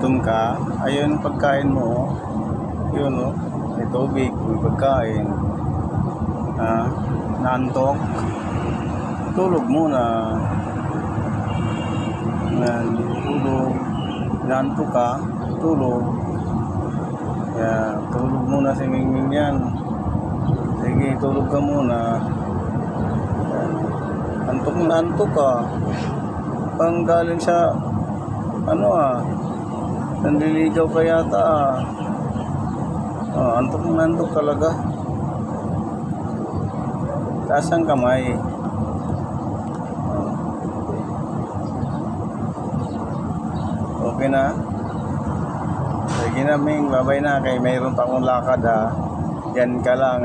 gutom ka, ayun pagkain mo, yun o, may tubig, may pagkain, naantok, tulog muna, tulog, naantok ka, tulog, kaya tulog muna si Mingming yan, sige tulog ka muna, antok na antok ka, pang galing sa nanliligaw ka yata antok na antok talaga. Taas ang kamay. Okay na? Sige na Ming, babay na kay mayroon pa akong lakad Diyan ka lang